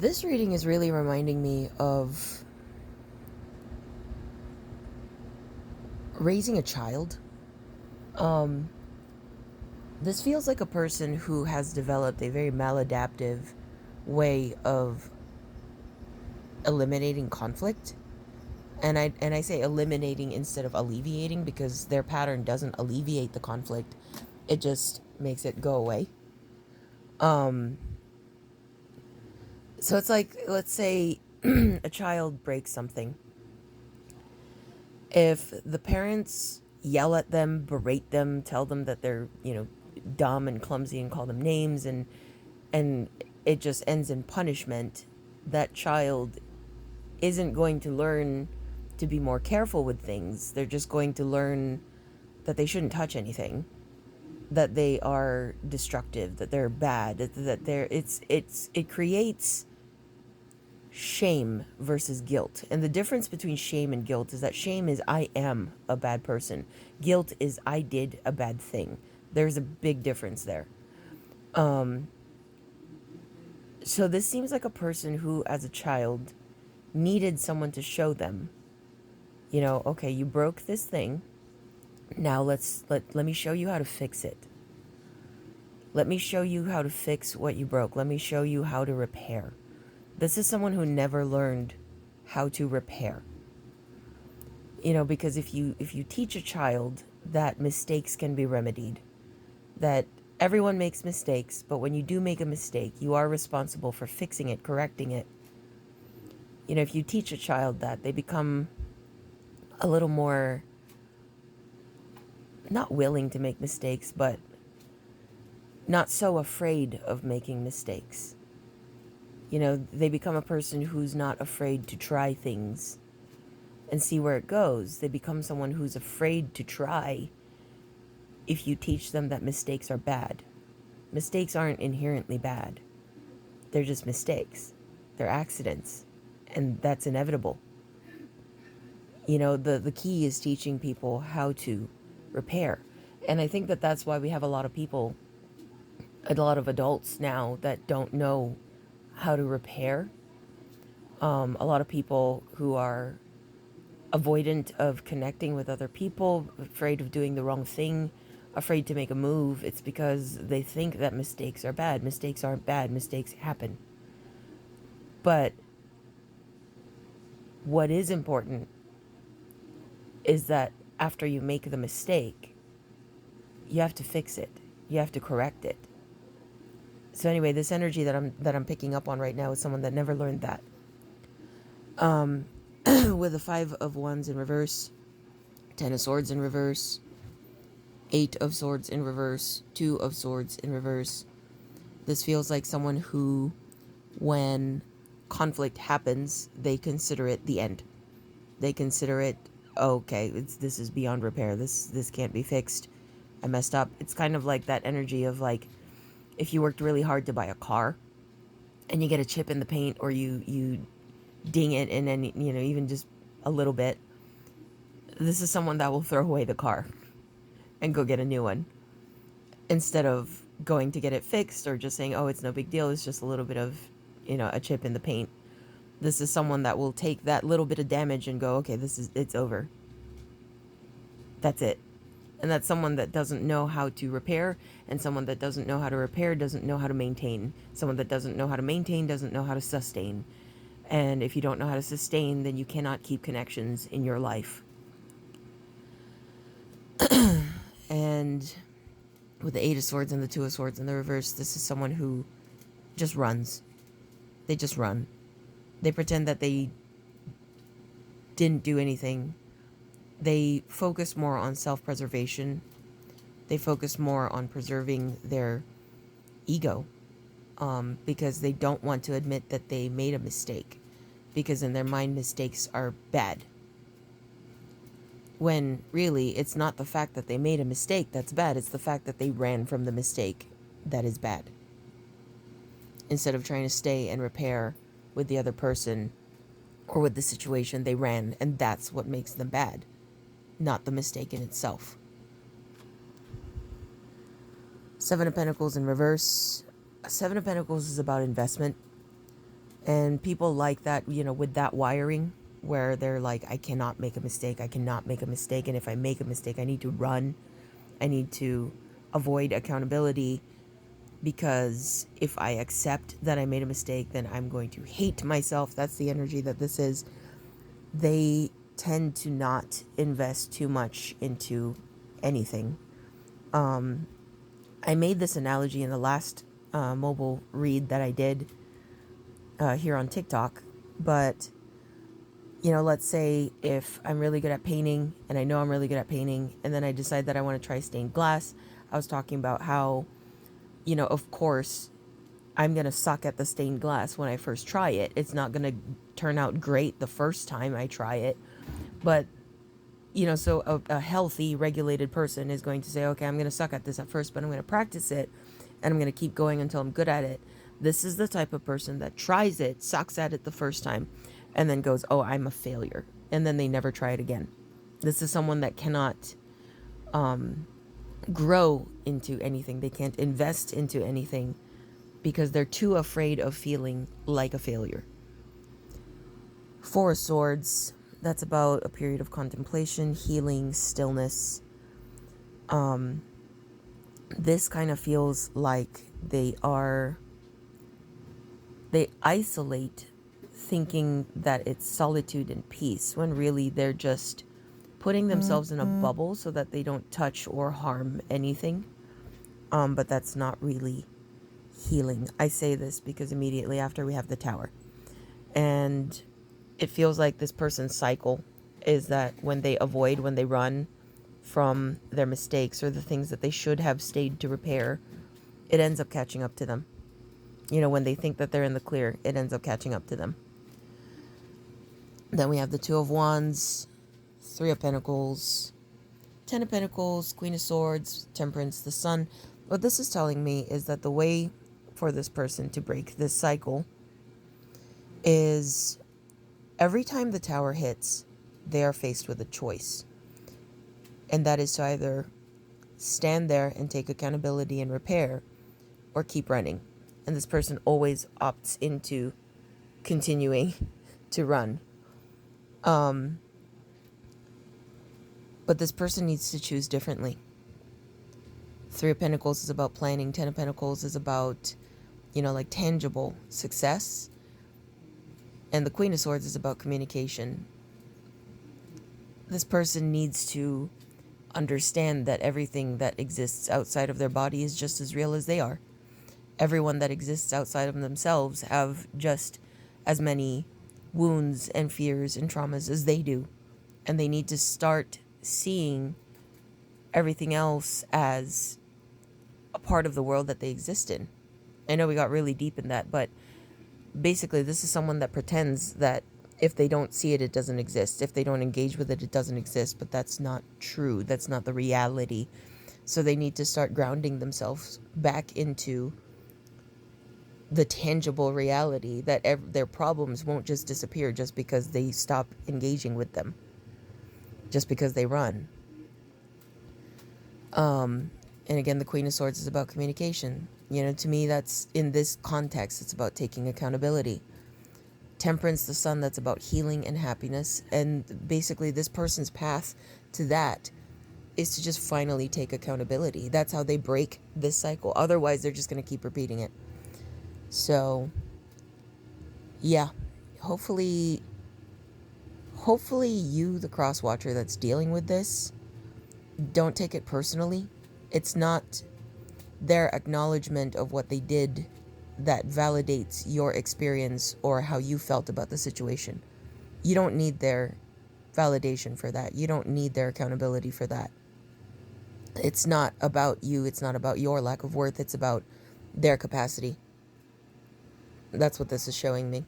This reading is really reminding me of raising a child. Um, this feels like a person who has developed a very maladaptive way of eliminating conflict. And I say eliminating instead of alleviating, because their pattern doesn't alleviate the conflict. It just makes it go away. Um, so it's like, let's say a child breaks something. If the parents yell at them, berate them, tell them that they're, dumb and clumsy, and call them names, and it just ends in punishment, that child isn't going to learn to be more careful with things. They're just going to learn that they shouldn't touch anything, that they are destructive, that they're bad, that they're it creates shame versus guilt. And the difference between shame and guilt is that shame is I am a bad person. Guilt is I did a bad thing. There's a big difference there. So this seems like a person who, as a child, needed someone to show them, okay, you broke this thing. Now let me show you how to fix it. Let me show you how to fix what you broke. Let me show you how to repair. This is someone who never learned how to repair. Because if you teach a child that mistakes can be remedied, that everyone makes mistakes, but when you do make a mistake, you are responsible for fixing it, correcting it. If you teach a child that, they become a little more not willing to make mistakes, but not so afraid of making mistakes. They become a person who's not afraid to try things and see where it goes. They become someone who's afraid to try if you teach them that mistakes are bad. Mistakes aren't inherently bad. They're just mistakes. They're accidents. And that's inevitable. The key is teaching people how to repair. And I think that that's why we have a lot of people, a lot of adults now that don't know how to repair. A lot of people who are avoidant of connecting with other people, afraid of doing the wrong thing, afraid to make a move. It's because they think that mistakes are bad. Mistakes aren't bad. Mistakes happen. But what is important is that after you make the mistake, you have to fix it. You have to correct it. So anyway, this energy that I'm picking up on right now is someone that never learned that. With the 5 of Wands in reverse, 10 of Swords in reverse, 8 of Swords in reverse, 2 of Swords in reverse. This feels like someone who, when conflict happens, they consider it the end. They consider it, okay, this is beyond repair. This can't be fixed. I messed up. It's kind of like that energy of like, if you worked really hard to buy a car and you get a chip in the paint, or you ding it, and then, even just a little bit, this is someone that will throw away the car and go get a new one, instead of going to get it fixed, or just saying, oh, it's no big deal, it's just a little bit of, a chip in the paint. This is someone that will take that little bit of damage and go, okay, it's over. That's it. And that's someone that doesn't know how to repair, and someone that doesn't know how to repair doesn't know how to maintain. Someone that doesn't know how to maintain doesn't know how to sustain. And if you don't know how to sustain, then you cannot keep connections in your life. And with the 8 of Swords and the 2 of Swords in the reverse, this is someone who just runs. They just run. They pretend that they didn't do anything. They focus more on self-preservation. They focus more on preserving their ego, because they don't want to admit that they made a mistake, because in their mind, mistakes are bad. When really, it's not the fact that they made a mistake that's bad. It's the fact that they ran from the mistake that is bad. Instead of trying to stay and repair with the other person or with the situation, they ran, and that's what makes them bad, not the mistake in itself. 7 of Pentacles in reverse. 7 of Pentacles is about investment. And people like that, with that wiring where they're like, I cannot make a mistake. I cannot make a mistake. And if I make a mistake, I need to run. I need to avoid accountability, because if I accept that I made a mistake, then I'm going to hate myself. That's the energy that this is. They tend to not invest too much into anything. I made this analogy in the last mobile read that I did here on TikTok, but let's say if I'm really good at painting, and I know I'm really good at painting, and then I decide that I want to try stained glass. I was talking about how, of course, I'm going to suck at the stained glass when I first try it. It's not going to turn out great the first time I try it. But, so a healthy, regulated person is going to say, okay, I'm going to suck at this at first, but I'm going to practice it, and I'm going to keep going until I'm good at it. This is the type of person that tries it, sucks at it the first time, and then goes, oh, I'm a failure. And then they never try it again. This is someone that cannot grow into anything. They can't invest into anything because they're too afraid of feeling like a failure. Four of Swords, that's about a period of contemplation, healing, stillness. This kind of feels like they isolate, thinking that it's solitude and peace, when really they're just putting themselves in a bubble so that they don't touch or harm anything. But that's not really healing. I say this because immediately after we have the Tower. And it feels like this person's cycle is that when they run from their mistakes or the things that they should have stayed to repair, it ends up catching up to them. When they think that they're in the clear, it ends up catching up to them. Then we have the Two of Wands, Three of Pentacles, Ten of Pentacles, Queen of Swords, Temperance, the Sun. What this is telling me is that the way for this person to break this cycle is every time the Tower hits, they are faced with a choice. And that is to either stand there and take accountability and repair, or keep running. And this person always opts into continuing to run. But this person needs to choose differently. Three of Pentacles is about planning. Ten of Pentacles is about, like tangible success. And the Queen of Swords is about communication. This person needs to understand that everything that exists outside of their body is just as real as they are. Everyone that exists outside of themselves have just as many wounds and fears and traumas as they do. And they need to start seeing everything else as a part of the world that they exist in. I know we got really deep in that, but basically this is someone that pretends that if they don't see it, it doesn't exist. If they don't engage with it, it doesn't exist. But that's not true. That's not the reality. So they need to start grounding themselves back into the tangible reality that their problems won't just disappear just because they stop engaging with them, just because they run. And again, the Queen of Swords is about communication. To me, that's, in this context, it's about taking accountability. Temperance, the Sun, that's about healing and happiness. And basically this person's path to that is to just finally take accountability. That's how they break this cycle. Otherwise, they're just going to keep repeating it. So, yeah, hopefully you, the cross watcher that's dealing with this, don't take it personally. It's not their acknowledgement of what they did that validates your experience or how you felt about the situation. You don't need their validation for that. You don't need their accountability for that. It's not about you. It's not about your lack of worth. It's about their capacity. That's what this is showing me.